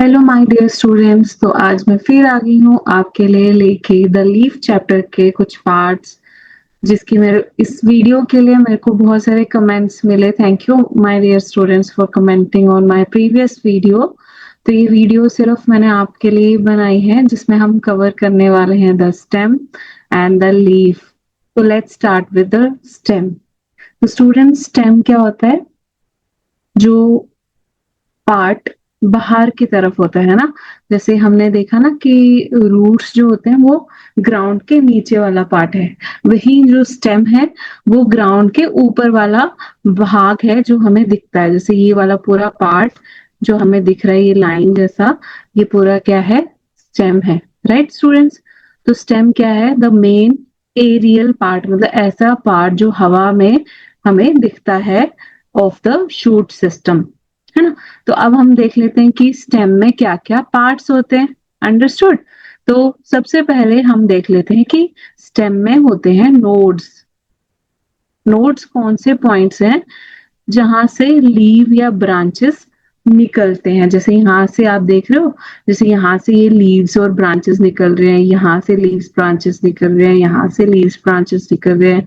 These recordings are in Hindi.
Hello my dear students. तो आज मैं फिर आ गई हूँ आपके लिए लेके द लीफ चैप्टर के कुछ पार्ट्स, जिसकी मेरे इस वीडियो के लिए मेरे को बहुत सारे कमेंट्स मिले। Thank you my dear students for commenting on my previous video. तो ये वीडियो सिर्फ मैंने आपके लिए ही बनाई है, जिसमें हम कवर करने वाले हैं the stem and the leaf. तो let's start with the stem. तो स्टूडेंट, स्टेम क्या होता है? जो पार्ट बाहर की तरफ होता है ना, जैसे हमने देखा ना कि रूट्स जो होते हैं वो ग्राउंड के नीचे वाला पार्ट है, वही जो स्टेम है वो ग्राउंड के ऊपर वाला भाग है जो हमें दिखता है। जैसे ये वाला पूरा पार्ट जो हमें दिख रहा है, ये लाइन जैसा, ये पूरा क्या है? स्टेम है। Right students? तो स्टेम क्या है? द मेन एरियल पार्ट, मतलब ऐसा पार्ट जो हवा में हमें दिखता है ऑफ द शूट सिस्टम, है ना। तो अब हम देख लेते हैं कि स्टेम में क्या क्या पार्ट्स होते हैं। अंडरस्टूड? तो सबसे पहले हम देख लेते हैं कि स्टेम में होते हैं नोड्स। नोड्स कौन से पॉइंट्स हैं जहां से लीव या ब्रांचेस निकलते हैं? जैसे यहाँ से आप देख रहे हो, जैसे यहाँ से ये लीव्स और ब्रांचेस निकल रहे हैं, यहाँ से लीव्स ब्रांचेस निकल रहे हैं, यहाँ से लीव्स ब्रांचेस निकल रहे हैं,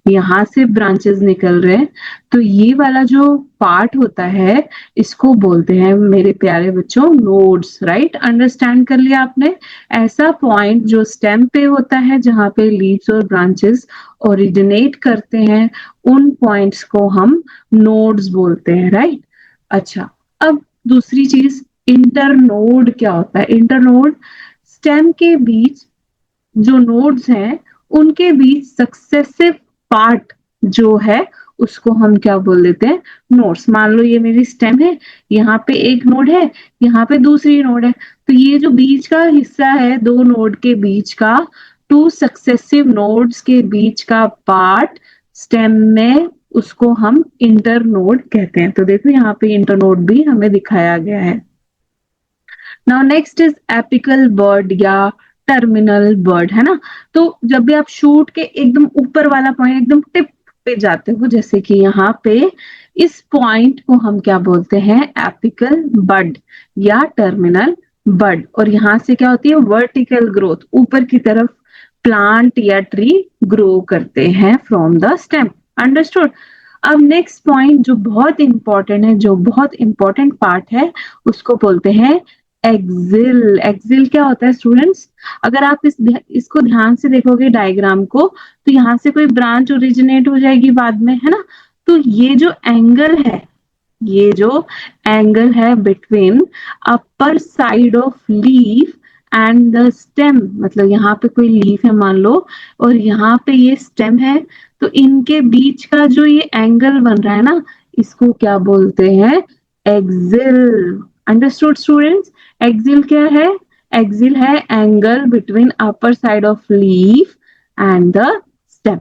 यहाँ से ब्रांचेस निकल रहे हैं। तो ये वाला जो पार्ट होता है इसको बोलते हैं मेरे प्यारे बच्चों नोड्स। राइट? अंडरस्टैंड कर लिया आपने? ऐसा पॉइंट जो स्टेम पे होता है जहां पे लीव्स और ब्रांचेस ओरिजिनेट करते हैं, उन पॉइंट्स को हम नोड्स बोलते हैं। राइट? अच्छा, अब दूसरी चीज, इंटरनोड क्या होता है? इंटरनोड स्टेम के बीच जो नोड्स हैं उनके बीच सक्सेसिव पार्ट जो है उसको हम क्या बोल देते हैं? नोड्स। मान लो ये मेरी स्टेम है, यहाँ पे एक नोड है, यहाँ पे दूसरी नोड है, तो ये जो बीच का हिस्सा है दो नोड के बीच का, टू सक्सेसिव नोड्स के बीच का पार्ट स्टेम में, उसको हम इंटरनोड कहते हैं। तो देखो यहाँ पे इंटरनोड भी हमें दिखाया गया है। Now next is apical bud या टर्मिनल बर्ड, है ना। तो जब भी आप शूट के एकदम ऊपर वाला पॉइंट, एकदम टिप पे जाते हो, जैसे कि यहाँ पे, इस पॉइंट को हम क्या बोलते हैं? एपिकल बर्ड या टर्मिनल बर्ड। और यहाँ से क्या होती है? वर्टिकल ग्रोथ, ऊपर की तरफ प्लांट या ट्री ग्रो करते हैं फ्रॉम द स्टेम। अंडरस्टूड? अब नेक्स्ट पॉइंट जो बहुत इंपॉर्टेंट है, जो बहुत इंपॉर्टेंट पार्ट है, उसको बोलते हैं एक्सिल। एक्सिल क्या होता है स्टूडेंट्स? अगर आप इसको ध्यान से देखोगे डायग्राम को, तो यहाँ से कोई ब्रांच ओरिजिनेट हो जाएगी बाद में, है ना। तो ये जो एंगल है, ये जो एंगल है between upper side of leaf and the stem, मतलब यहाँ पे कोई लीफ है मान लो, और यहाँ पे ये स्टेम है, तो इनके बीच का जो ये एंगल बन रहा है ना, इसको क्या बोलते हैं? एक्सिल। Understood students? एक्सिल क्या है? एक्सिल है angle between upper side of leaf and the stem.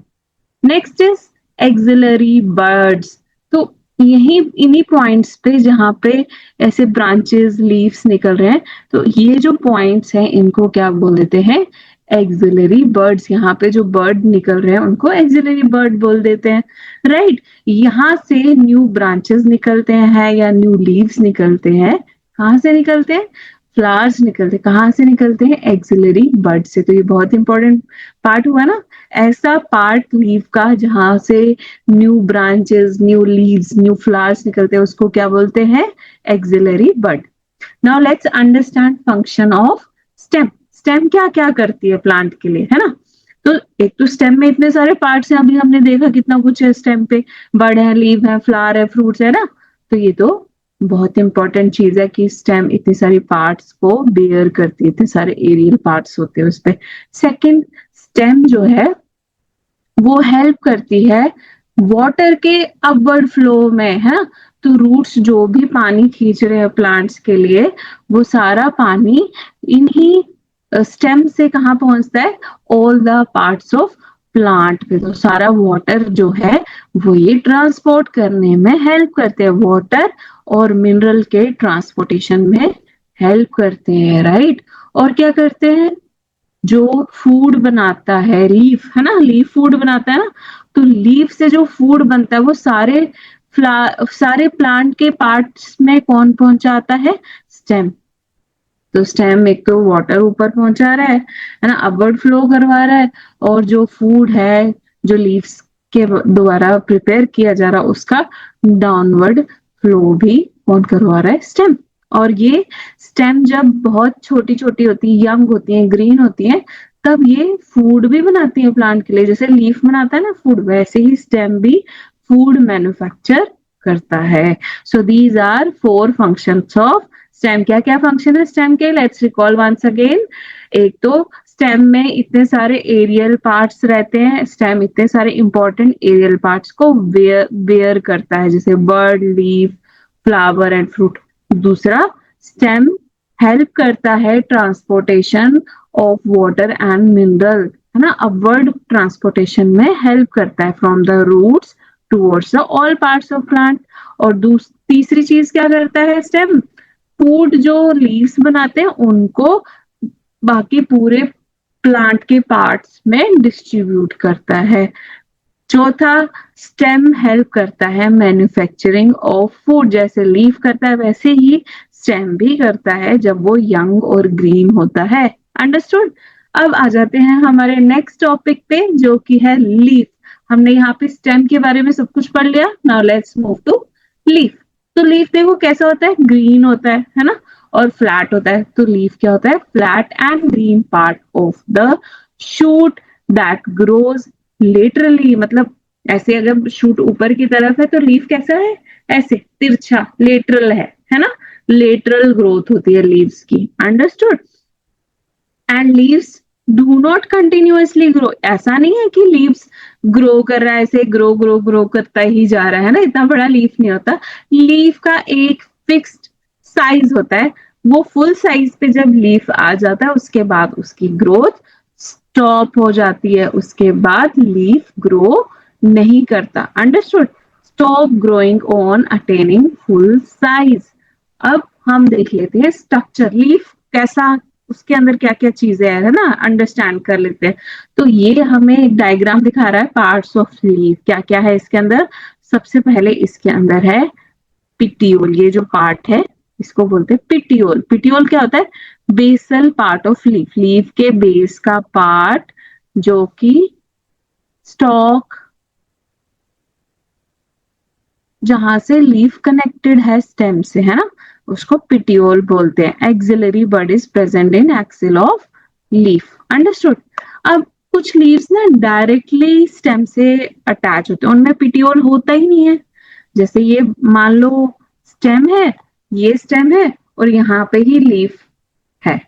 Next is axillary birds. तो यही इन्हीं पॉइंट्स पे जहां पे ऐसे ब्रांचेस लीव्स निकल रहे हैं, तो ये जो पॉइंट्स हैं इनको क्या बोल देते हैं? Axillary birds. यहाँ पे जो बर्ड निकल रहे हैं उनको एक्सिलरी बर्ड बोल देते हैं। राइट? यहाँ से न्यू ब्रांचेस निकलते हैं या न्यू लीव्स निकलते हैं। कहाँ से निकलते हैं? फ्लावर्स निकलते हैं। कहाँ से निकलते हैं? एक्सिलरी बर्ड से। तो ये बहुत इंपॉर्टेंट पार्ट हुआ ना, ऐसा पार्ट लीव का जहां से new branches, new leaves, new flowers निकलते हैं, उसको क्या बोलते हैं? Axillary bud. Now let's understand function of stem. Stem क्या क्या करती है प्लांट के लिए, है ना। तो एक तो स्टेम में इतने सारे पार्ट्स हैं, अभी हमने देखा कितना कुछ है स्टेम पे, बर्ड है, लीव है, फ्लावर है, फ्रूट्स है ना। तो ये तो बहुत इंपॉर्टेंट चीज है कि स्टेम इतनी सारी पार्ट्स को बेयर करती है, इतने सारे एरियल पार्ट्स होते हैं उस पे। सेकेंड, स्टेम जो है वो हेल्प करती है वाटर के अपवर्ड फ्लो में, है ना। तो रूट्स जो भी पानी खींच रहे हैं प्लांट्स के लिए, वो सारा पानी इन्हीं स्टेम से कहाँ पहुंचता है? All the parts of plant पे। तो सारा वाटर जो है वो ये ट्रांसपोर्ट करने में हेल्प करते हैं, वाटर और मिनरल के ट्रांसपोर्टेशन में हेल्प करते हैं। राइट? और क्या करते हैं? जो फूड बनाता है लीफ, है ना, लीफ फूड बनाता है ना, तो लीफ से जो फूड बनता है वो सारे प्लांट के पार्ट्स में कौन पहुंचाता है? स्टेम। तो स्टेम एक तो वाटर ऊपर पहुंचा रहा है ना, अपवर्ड फ्लो करवा रहा है, और जो फूड है जो लीव्स के द्वारा प्रिपेयर किया जा रहा है उसका डाउनवर्ड फ्लो भी कौन करवा रहा है? स्टेम। और ये स्टेम जब बहुत छोटी छोटी होती है, यंग होती है, ग्रीन होती है, तब ये फूड भी बनाती है प्लांट के लिए। जैसे लीफ बनाता है ना फूड, वैसे ही स्टेम भी फूड मैन्युफैक्चर करता है। So these are 4 functions of stem. क्या क्या फंक्शन है स्टेम के? Let's recall once again. एक तो स्टेम में इतने सारे एरियल पार्ट्स रहते हैं, स्टेम इतने सारे इंपॉर्टेंट एरियल पार्ट्स को बेयर करता है, जैसे bud, leaf, flower and fruit. दूसरा, स्टेम हेल्प करता है transportation of water and mineral, है ना, अपवर्ड ट्रांसपोर्टेशन में हेल्प करता है from the roots towards the all parts of plant. और तीसरी चीज क्या करता है स्टेम? फूड जो लीव्स बनाते हैं उनको बाकी पूरे प्लांट के पार्ट्स में डिस्ट्रीब्यूट करता है। चौथा, स्टेम हेल्प करता है मैन्युफैक्चरिंग ऑफ फूड। जैसे लीफ करता है वैसे ही स्टेम भी करता है जब वो यंग और ग्रीन होता है। अंडरस्टूड? अब आ जाते हैं हमारे नेक्स्ट टॉपिक पे जो कि है लीफ। हमने यहाँ पे स्टेम के बारे में सब कुछ पढ़ लिया। Now let's move to leaf. तो लीफ देखो कैसा होता है? ग्रीन होता है ना, और फ्लैट होता है। तो लीफ क्या होता है? Flat and green part of the shoot that grows laterally. मतलब ऐसे अगर शूट ऊपर की तरफ है तो लीफ कैसा है? ऐसे तिरछा, लेटरल है ना, लेटरल ग्रोथ होती है लीव्स की। Understood? And leaves do not continuously grow. ऐसा नहीं है कि लीव्स ग्रो कर रहा है, ऐसे ग्रो ग्रो ग्रो करता ही जा रहा है ना, इतना बड़ा लीफ नहीं होता। लीफ का एक फिक्स्ड साइज होता है, वो फुल साइज पे जब लीफ आ जाता है उसके बाद उसकी ग्रोथ स्टॉप हो जाती है, उसके बाद लीफ ग्रो नहीं करता। Understood? Stop growing on attaining full size. अब हम देख लेते हैं स्ट्रक्चर, लीफ कैसा, उसके अंदर क्या क्या चीजें है ना, अंडरस्टैंड कर लेते हैं। तो ये हमें एक डायग्राम दिखा रहा है पार्ट्स ऑफ लीफ। क्या क्या है इसके अंदर? सबसे पहले इसके अंदर है पिटियोल। ये जो पार्ट है इसको बोलते हैं पिटियोल। पिटियोल क्या होता है? Basal part of leaf, leaf के बेस का पार्ट जो कि स्टॉक जहां से लीफ कनेक्टेड है स्टेम से, है ना, उसको पिटियोल बोलते हैं। Axillary bud is present in axil of leaf. Understood? अब कुछ लीव्स ना डायरेक्टली स्टेम से अटैच होते हैं, उनमें पिटियोल होता ही नहीं है। जैसे ये मान लो स्टेम है, ये स्टेम है और यहाँ पे ही लीफ है।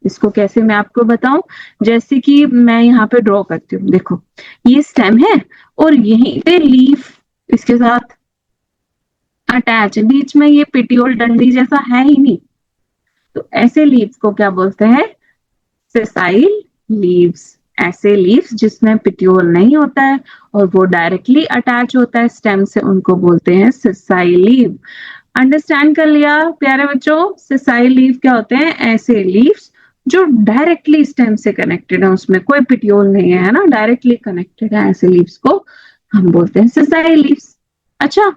इसको कैसे मैं आपको बताऊं? जैसे कि मैं यहाँ पे ड्रॉ करती हूँ, देखो ये स्टेम है और यहीं पे लीफ इसके साथ अटैच है, बीच में ये पिटियोल डंडी जैसा है ही नहीं। तो ऐसे लीव्स को क्या बोलते हैं? Sessile leaves. ऐसे लीव्स जिसमें पिटियोल नहीं होता है और वो डायरेक्टली अटैच होता है स्टेम से, उनको बोलते हैं सेसाइल लीव। अंडरस्टैंड कर लिया प्यारे बच्चों? सेसाइल लीव क्या होते हैं? ऐसे लीव्स जो डायरेक्टली स्टेम से कनेक्टेड है, उसमें कोई पिटियोल नहीं है ना, डायरेक्टली कनेक्टेड है, ऐसे लीव्स को हम बोलते हैं सेसाइल लीव्स। अच्छा,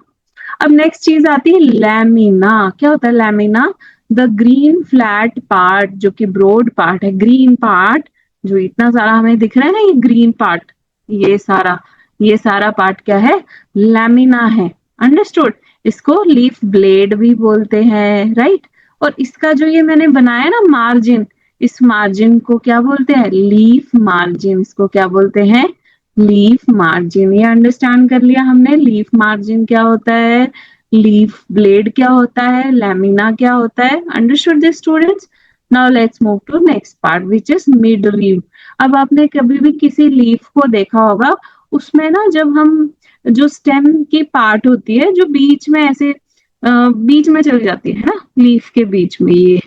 अब नेक्स्ट चीज आती है लैमिना। क्या होता है lamina? The green flat part, जो कि ब्रॉड पार्ट है, ग्रीन पार्ट जो इतना सारा हमें दिख रहा है ना, ये ग्रीन पार्ट, ये सारा पार्ट क्या है? लैमिना है। अंडरस्टूड? इसको लीफ ब्लेड भी बोलते हैं, राइट? और इसका जो ये मैंने बनाया ना मार्जिन, इस मार्जिन को क्या बोलते हैं? Leaf margin. इसको क्या बोलते हैं? Leaf margin. ये अंडरस्टैंड कर लिया हमने, लीफ मार्जिन क्या होता है, लीफ ब्लेड क्या होता है, लैमिना क्या होता है। Understood this students? Now let's move to next part which is mid leaf. अब आपने कभी भी किसी लीफ को देखा होगा, उसमें ना जब हम जो स्टेम की पार्ट होती है जो बीच में ऐसे बीच में चली जाती है ना, लीफ के बीच में, ये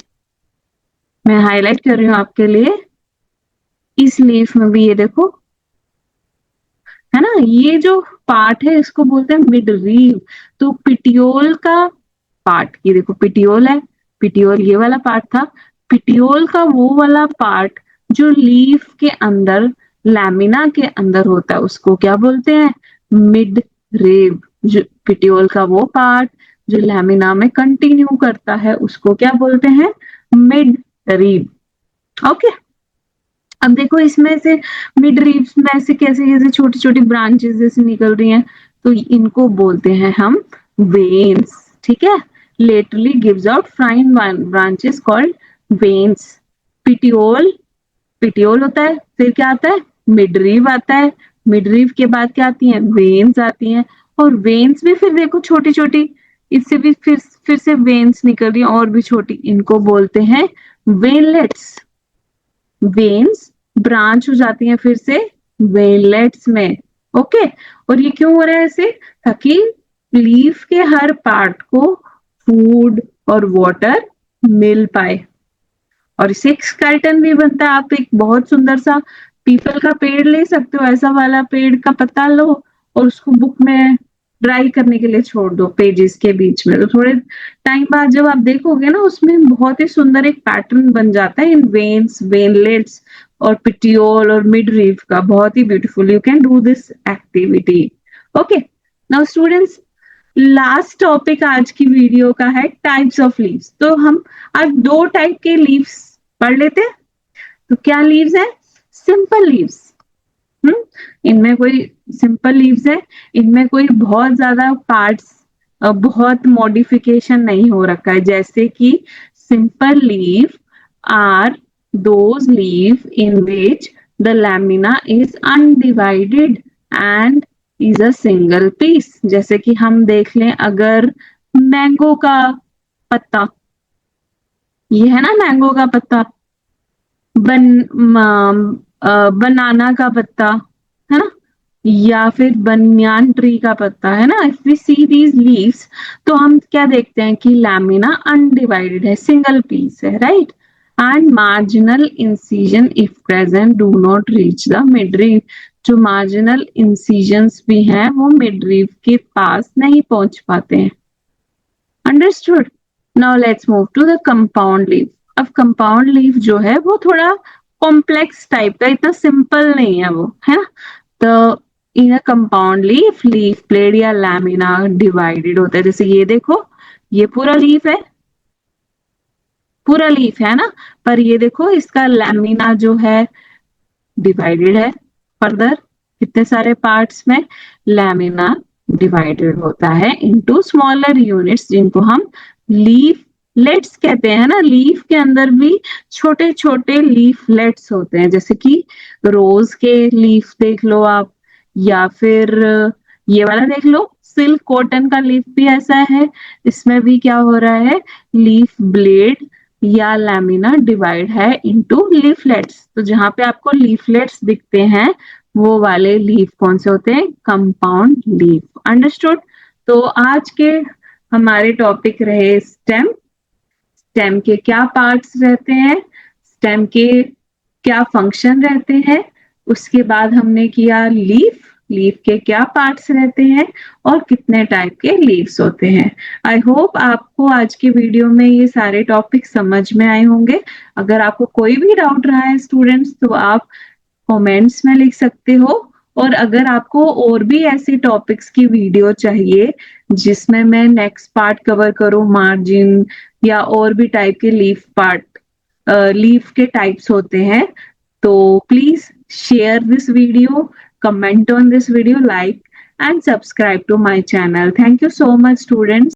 मैं हाईलाइट कर रही हूँ आपके लिए। इस लीफ में भी ये देखो, है ना, ये जो पार्ट है इसको बोलते हैं मिड रीव। तो पिटियोल का पार्ट, ये देखो पिटियोल है, पिटियोल ये वाला पार्ट था, पिटियोल का वो वाला पार्ट जो लीफ के अंदर, लैमिना के अंदर होता है, उसको क्या बोलते हैं? मिड रेव। जो पिटियोल का वो पार्ट जो लैमिना में कंटिन्यू करता है उसको क्या बोलते हैं? मिड रीब। ओके, अब देखो इसमें से मिड रीब्स में से कैसे कैसे छोटी छोटी ब्रांचेस जैसे निकल रही हैं, तो इनको बोलते हैं हम वेन्स। ठीक है, laterally gives out fine branches called veins. Petiole, petiole होता है, फिर क्या आता है, मिडरीव आता है, मिडरीव के बाद क्या आती है, वेन्स आती हैं, और वेन्स भी फिर देखो छोटी छोटी, इससे भी फिर से वेन्स निकल रही हैं और भी छोटी, इनको बोलते हैं वेनलेट्स। वेन्स ब्रांच हो जाती हैं फिर से वेनलेट्स में। ओके, और ये क्यों हो रहा है ऐसे, ताकि लीफ के हर पार्ट को फूड और वाटर मिल पाए, और इससे एक स्केलेटन भी बनता है। आप एक बहुत सुंदर सा पीपल का पेड़ ले सकते हो, ऐसा वाला पेड़ का पत्ता लो और उसको बुक में ड्राई करने के लिए छोड़ दो पेजेस के बीच में, तो थोड़े टाइम बाद जब आप देखोगे ना, उसमें बहुत ही सुंदर एक पैटर्न बन जाता है इन वेन्स, वेनलेट्स और पिटियोल और मिड रीफ का, बहुत ही beautiful. You can do this activity. Okay, now students, last topic आज की वीडियो का है टाइप्स ऑफ लीव्स। तो हम आज दो टाइप के लीव्स पढ़ लेते हैं। तो क्या लीव्स है, सिंपल लीव्स। इनमें कोई सिंपल लीव्स है, इनमें कोई बहुत ज्यादा पार्ट्स, बहुत मॉडिफिकेशन नहीं हो रखा है। जैसे कि simple leave are those leave in which the lamina is undivided and is a single piece. जैसे कि हम देख लें, अगर मैंगो का पत्ता, ये है ना मैंगो का पत्ता, बनाना का पत्ता, है ना, या फिर बनियान ट्री का पत्ता, है ना। If we see these leaves, तो हम क्या देखते हैं कि लैमिना अनडिवाइडेड है, सिंगल पीस है, right, and marginal incision if present do not reach the midrib. जो मार्जिनल इंसिजन्स भी हैं वो मिडरीव के पास नहीं पहुंच पाते हैं। Understood. Now let's move to the compound leave. अब कंपाउंड लीव जो है वो थोड़ा कॉम्प्लेक्स टाइप का, इतना सिंपल नहीं है वो, है ना। तो in a compound leaf, leaf plate या लैमिना डिवाइडेड होता है। जैसे ये देखो, ये पूरा लीफ है, पूरा लीफ है ना, पर ये देखो इसका लैमिना जो है डिवाइडेड है फर्दर, कितने सारे पार्ट्स में लैमिना डिवाइडेड होता है इनटू स्मॉलर यूनिट्स, जिनको हम लीफलेट्स कहते हैं ना। लीफ के अंदर भी छोटे छोटे लीफलेट्स होते हैं, जैसे कि रोज के लीफ देख लो आप, या फिर ये वाला देख लो, सिल्क कॉटन का लीफ भी ऐसा है। इसमें भी क्या हो रहा है, लीफ ब्लेड या लैमिना डिवाइड है इनटू लीफलेट्स। तो जहां पे आपको लीफलेट्स दिखते हैं वो वाले लीफ कौन से होते हैं, कंपाउंड लीफ। अंडरस्टूड। तो आज के हमारे टॉपिक रहे स्टेम, स्टेम के क्या पार्ट्स रहते हैं, स्टेम के क्या फंक्शन रहते हैं, उसके बाद हमने किया लीफ, लीफ के क्या पार्ट्स रहते हैं और कितने टाइप के लीव्स होते हैं। आई होप आपको आज की वीडियो में ये सारे टॉपिक समझ में आए होंगे। अगर आपको कोई भी डाउट रहा है स्टूडेंट्स, तो आप कमेंट्स में लिख सकते हो। और अगर आपको और भी ऐसे टॉपिक्स की वीडियो चाहिए जिसमें मैं नेक्स्ट पार्ट कवर करूं, मार्जिन या और भी टाइप के लीफ पार्ट, लीफ के टाइप्स होते हैं, तो please share this video, comment on this video, like and subscribe to my channel. Thank you so much, students.